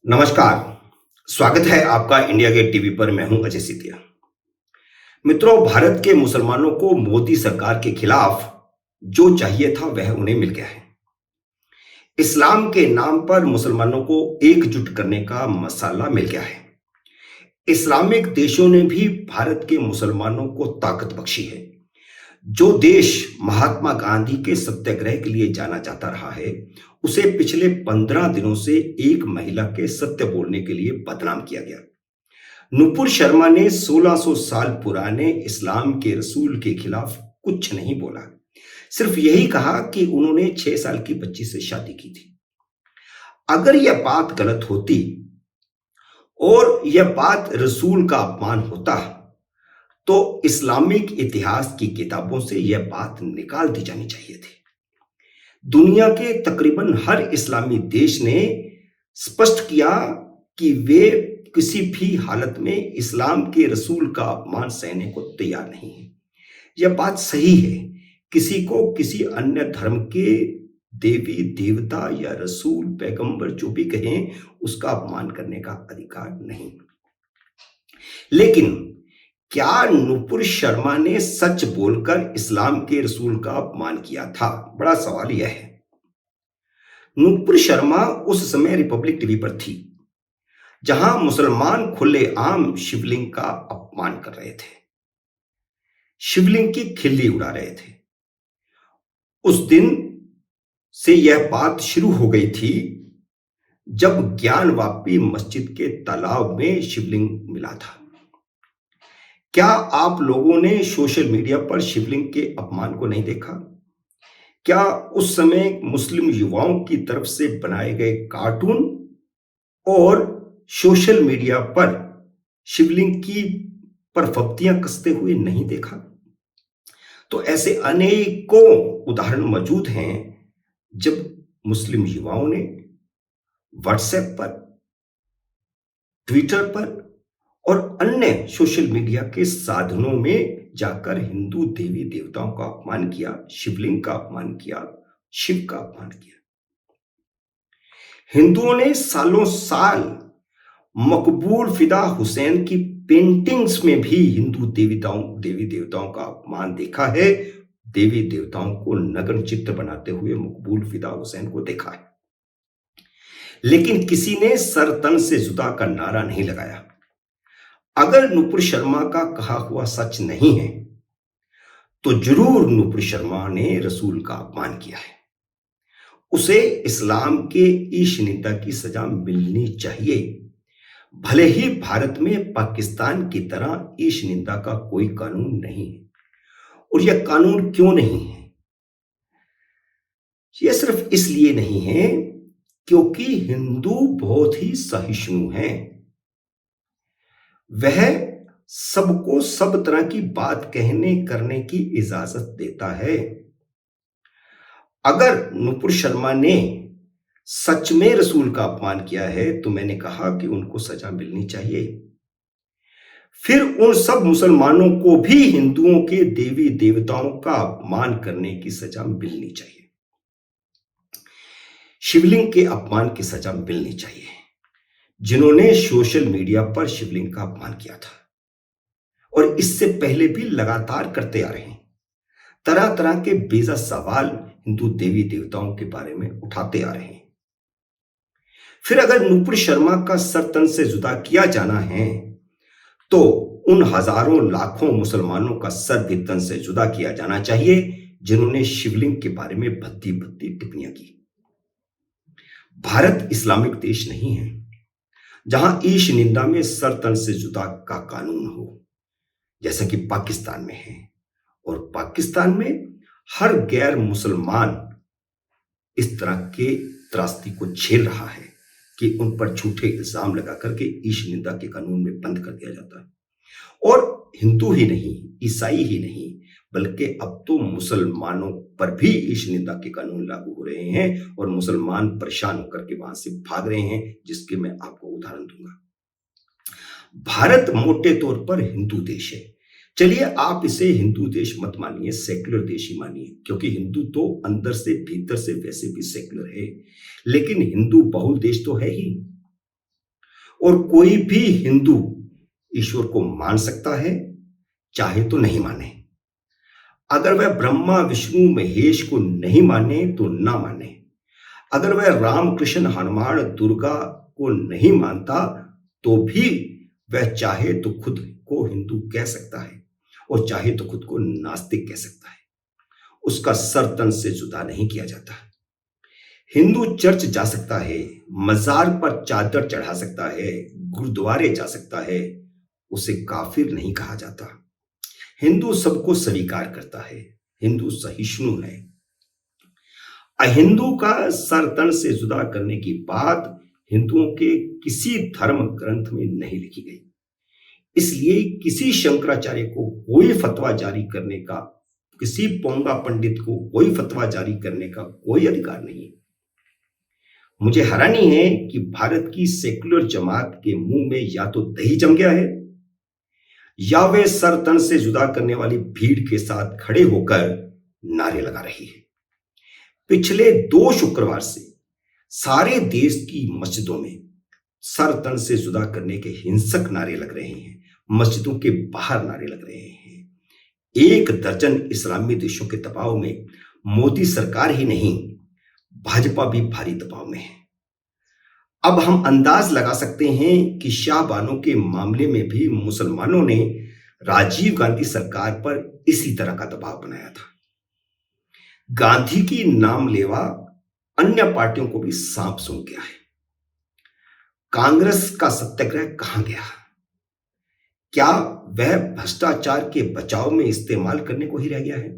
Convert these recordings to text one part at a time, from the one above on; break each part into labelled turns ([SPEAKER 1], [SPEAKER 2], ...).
[SPEAKER 1] नमस्कार। स्वागत है आपका इंडिया गेट टीवी पर। मैं हूं अजय सितिया। मित्रों, भारत के मुसलमानों को मोदी सरकार के खिलाफ जो चाहिए था वह उन्हें मिल गया है। इस्लाम के नाम पर मुसलमानों को एकजुट करने का मसाला मिल गया है। इस्लामिक देशों ने भी भारत के मुसलमानों को ताकत बख्शी है। जो देश महात्मा गांधी के सत्याग्रह के लिए जाना जाता रहा है, उसे पिछले 15 दिनों से एक महिला के सत्य बोलने के लिए बदनाम किया गया। नुपुर शर्मा ने 1600 साल पुराने इस्लाम के रसूल के खिलाफ कुछ नहीं बोला। सिर्फ यही कहा कि उन्होंने 6 साल की बच्ची से शादी की थी। अगर यह बात गलत होती और यह बात रसूल का अपमान होता तो इस्लामिक इतिहास की किताबों से यह बात निकाल दी जानी चाहिए थी। दुनिया के तकरीबन हर इस्लामी देश ने स्पष्ट किया कि वे किसी भी हालत में इस्लाम के रसूल का अपमान सहने को तैयार नहीं है। यह बात सही है। किसी को किसी अन्य धर्म के देवी देवता या रसूल पैगंबर जो भी कहें उसका अपमान करने का अधिकार नहीं। लेकिन क्या नुपुर शर्मा ने सच बोलकर इस्लाम के रसूल का अपमान किया था? बड़ा सवाल यह है। नुपुर शर्मा उस समय रिपब्लिक टीवी पर थी, जहां मुसलमान खुलेआम शिवलिंग का अपमान कर रहे थे, शिवलिंग की खिल्ली उड़ा रहे थे। उस दिन से यह बात शुरू हो गई थी जब ज्ञानवापी मस्जिद के तालाब में शिवलिंग मिला था। क्या आप लोगों ने सोशल मीडिया पर शिवलिंग के अपमान को नहीं देखा? क्या उस समय मुस्लिम युवाओं की तरफ से बनाए गए कार्टून और सोशल मीडिया पर शिवलिंग की पर फब्तियां कसते हुए नहीं देखा? तो ऐसे अनेकों उदाहरण मौजूद हैं जब मुस्लिम युवाओं ने व्हाट्सएप पर, ट्विटर पर और अन्य सोशल मीडिया के साधनों में जाकर हिंदू देवी देवताओं का अपमान किया, शिवलिंग का अपमान किया, शिव का अपमान किया। हिंदुओं ने सालों साल मकबूल फिदा हुसैन की पेंटिंग्स में भी हिंदू देवी देवताओं का अपमान देखा है। देवी देवताओं को नग्न चित्र बनाते हुए मकबूल फिदा हुसैन को देखा है। लेकिन किसी ने सर तन से जुदा का नारा नहीं लगाया। अगर नुपुर शर्मा का कहा हुआ सच नहीं है तो जरूर नुपुर शर्मा ने रसूल का अपमान किया है। उसे इस्लाम के ईश निंदा की सजा मिलनी चाहिए। भले ही भारत में पाकिस्तान की तरह ईश निंदा का कोई कानून नहीं है। और यह कानून क्यों नहीं है? यह सिर्फ इसलिए नहीं है क्योंकि हिंदू बहुत ही सहिष्णु हैं। वह सबको सब तरह की बात कहने करने की इजाजत देता है। अगर नुपुर शर्मा ने सच में रसूल का अपमान किया है तो मैंने कहा कि उनको सजा मिलनी चाहिए। फिर उन सब मुसलमानों को भी हिंदुओं के देवी देवताओं का अपमान करने की सजा मिलनी चाहिए। शिवलिंग के अपमान की सजा मिलनी चाहिए। जिन्होंने सोशल मीडिया पर शिवलिंग का अपमान किया था और इससे पहले भी लगातार करते आ रहे हैं, तरह तरह के बेजा सवाल हिंदू देवी देवताओं के बारे में उठाते आ रहे हैं। फिर अगर नुपुर शर्मा का सर तन से जुदा किया जाना है तो उन हजारों लाखों मुसलमानों का सर भी तन से जुदा किया जाना चाहिए जिन्होंने शिवलिंग के बारे में भद्दी भद्दी टिप्पणियां की। भारत इस्लामिक देश नहीं है जहां ईश निंदा में सर तन से जुदा का कानून हो, जैसा कि पाकिस्तान में है। और पाकिस्तान में हर गैर मुसलमान इस तरह के त्रासदी को झेल रहा है कि उन पर झूठे इल्जाम लगा करके ईश निंदा के कानून में बंद कर दिया जाता है। और हिंदू ही नहीं, ईसाई ही नहीं, बल्कि अब तो मुसलमानों पर भी ईश निंदा के कानून लागू हो रहे हैं और मुसलमान परेशान होकर के वहां से भाग रहे हैं, जिसके मैं आपको उदाहरण दूंगा। भारत मोटे तौर पर हिंदू देश है। चलिए आप इसे हिंदू देश मत मानिए, सेक्युलर देश ही मानिए, क्योंकि हिंदू तो अंदर से भीतर से वैसे भी सेक्युलर है। लेकिन हिंदू बहुल देश तो है ही। और कोई भी हिंदू ईश्वर को मान सकता है, चाहे तो नहीं माने। अगर वह ब्रह्मा विष्णु महेश को नहीं माने तो ना माने। अगर वह राम कृष्ण हनुमान दुर्गा को नहीं मानता तो भी वह चाहे तो खुद को हिंदू कह सकता है और चाहे तो खुद को नास्तिक कह सकता है। उसका सर तन से जुदा नहीं किया जाता। हिंदू चर्च जा सकता है, मजार पर चादर चढ़ा सकता है, गुरुद्वारे जा सकता है, उसे काफिर नहीं कहा जाता। हिंदू सबको स्वीकार करता है, हिंदू सहिष्णु है। अहिंदू का सर तन से जुदा करने की बात हिंदुओं के किसी धर्म ग्रंथ में नहीं लिखी गई। इसलिए किसी शंकराचार्य को कोई फतवा जारी करने का, किसी पोंगा पंडित को कोई फतवा जारी करने का कोई अधिकार नहीं है। मुझे हैरानी है कि भारत की सेक्युलर जमात के मुंह में या तो दही जम गया है या वे सर तन से जुदा करने वाली भीड़ के साथ खड़े होकर नारे लगा रही है। पिछले 2 शुक्रवार से सारे देश की मस्जिदों में सर तन से जुदा करने के हिंसक नारे लग रहे हैं। मस्जिदों के बाहर नारे लग रहे हैं। 1 दर्जन इस्लामी देशों के दबाव में मोदी सरकार ही नहीं, भाजपा भी भारी दबाव में है। अब हम अंदाज लगा सकते हैं कि शाहबानों के मामले में भी मुसलमानों ने राजीव गांधी सरकार पर इसी तरह का दबाव बनाया था। गांधी की नामलेवा अन्य पार्टियों को भी सांप सूंघ गया है। कांग्रेस का सत्याग्रह कहां गया? क्या वह भ्रष्टाचार के बचाव में इस्तेमाल करने को ही रह गया है?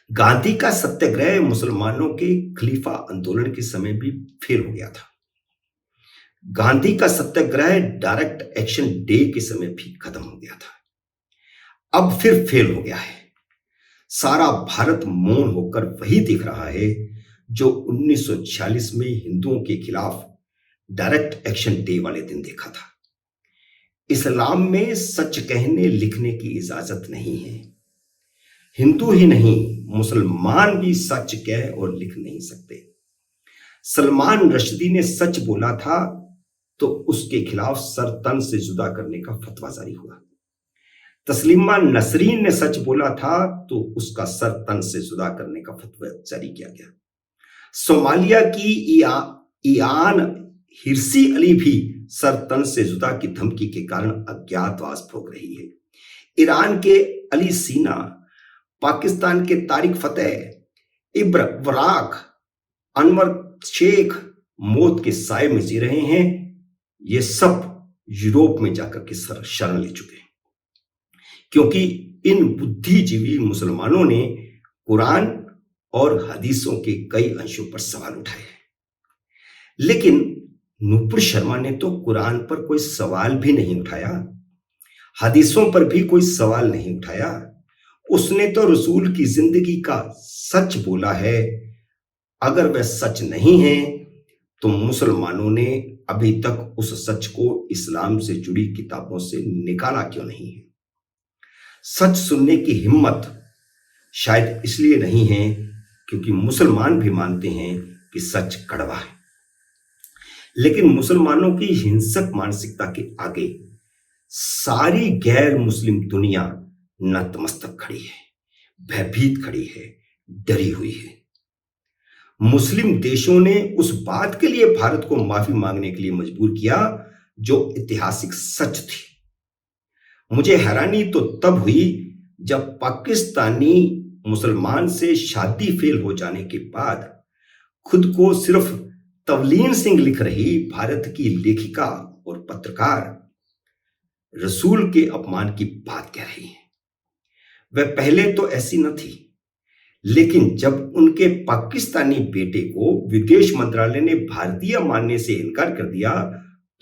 [SPEAKER 1] गांधी का सत्याग्रह मुसलमानों के खलीफा आंदोलन के समय भी फेल हो गया था। गांधी का सत्याग्रह डायरेक्ट एक्शन डे के समय भी खत्म हो गया था। अब फिर फेल हो गया है। सारा भारत मौन होकर वही देख रहा है जो 1946 में हिंदुओं के खिलाफ डायरेक्ट एक्शन डे वाले दिन देखा था। इस्लाम में सच कहने लिखने की इजाजत नहीं है। हिंदू ही नहीं, मुसलमान भी सच कह और लिख नहीं सकते। सलमान रश्दी ने सच बोला था तो उसके खिलाफ सर तन से जुदा करने का फतवा जारी हुआ। तस्लीमा नसरीन ने सच बोला था तो उसका सर तन से जुदा करने का फतवा जारी किया गया। सोमालिया की इयान हिरसी अली भी सर तन से जुदा की धमकी के कारण अज्ञातवास भोग रही है। ईरान के अली सीना, पाकिस्तान के तारिक फतेह, इब्र वराक, अनवर शेख मौत के साए में जी रहे हैं। ये सब यूरोप में जाकर के शरण ले चुके हैं, क्योंकि इन बुद्धिजीवी मुसलमानों ने कुरान और हदीसों के कई अंशों पर सवाल उठाए। लेकिन नुपुर शर्मा ने तो कुरान पर कोई सवाल भी नहीं उठाया, हदीसों पर भी कोई सवाल नहीं उठाया। उसने तो रसूल की जिंदगी का सच बोला है। अगर वह सच नहीं है तो मुसलमानों ने अभी तक उस सच को इस्लाम से जुड़ी किताबों से निकाला क्यों नहीं है? सच सुनने की हिम्मत शायद इसलिए नहीं है क्योंकि मुसलमान भी मानते हैं कि सच कड़वा है। लेकिन मुसलमानों की हिंसक मानसिकता के आगे सारी गैर मुस्लिम दुनिया नतमस्तक खड़ी है, भयभीत खड़ी है, डरी हुई है। मुस्लिम देशों ने उस बात के लिए भारत को माफी मांगने के लिए मजबूर किया जो ऐतिहासिक सच थी। मुझे हैरानी तो तब हुई जब पाकिस्तानी मुसलमान से शादी फेल हो जाने के बाद खुद को सिर्फ तवलीन सिंह लिख रही भारत की लेखिका और पत्रकार रसूल के अपमान की बात कह रही है। वह पहले तो ऐसी न थी, लेकिन जब उनके पाकिस्तानी बेटे को विदेश मंत्रालय ने भारतीय मानने से इनकार कर दिया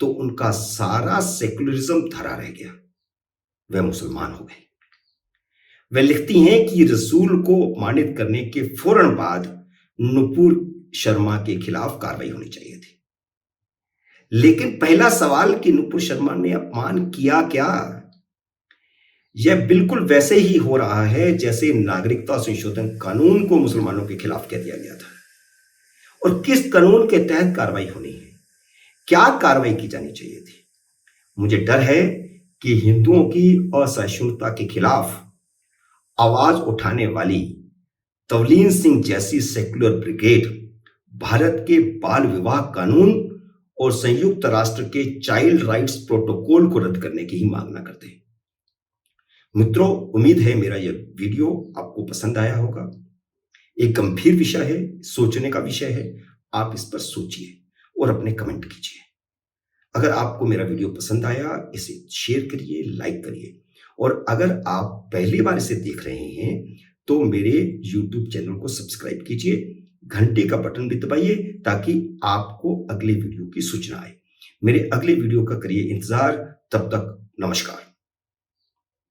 [SPEAKER 1] तो उनका सारा सेकुलरिज्म धरा रह गया। वह मुसलमान हो गए। वह लिखती हैं कि रसूल को अपमानित करने के फौरन बाद नुपुर शर्मा के खिलाफ कार्रवाई होनी चाहिए थी। लेकिन पहला सवाल कि नुपुर शर्मा ने अपमान किया क्या? यह बिल्कुल वैसे ही हो रहा है जैसे नागरिकता संशोधन कानून को मुसलमानों के खिलाफ कह दिया गया था। और किस कानून के तहत कार्रवाई होनी है? क्या कार्रवाई की जानी चाहिए थी? मुझे डर है कि हिंदुओं की असहिष्णुता के खिलाफ आवाज उठाने वाली तवलीन सिंह जैसी सेक्युलर ब्रिगेड भारत के बाल विवाह कानून और संयुक्त राष्ट्र के चाइल्ड राइट्स प्रोटोकॉल को रद्द करने की ही मांग न करते। मित्रों, उम्मीद है मेरा यह वीडियो आपको पसंद आया होगा। एक गंभीर विषय है, सोचने का विषय है। आप इस पर सोचिए और अपने कमेंट कीजिए। अगर आपको मेरा वीडियो पसंद आया, इसे शेयर करिए, लाइक करिए। और अगर आप पहली बार इसे देख रहे हैं तो मेरे YouTube चैनल को सब्सक्राइब कीजिए, घंटे का बटन भी दबाइए ताकि आपको अगले वीडियो की सूचना आए। मेरे अगले वीडियो का करिए इंतजार। तब तक नमस्कार।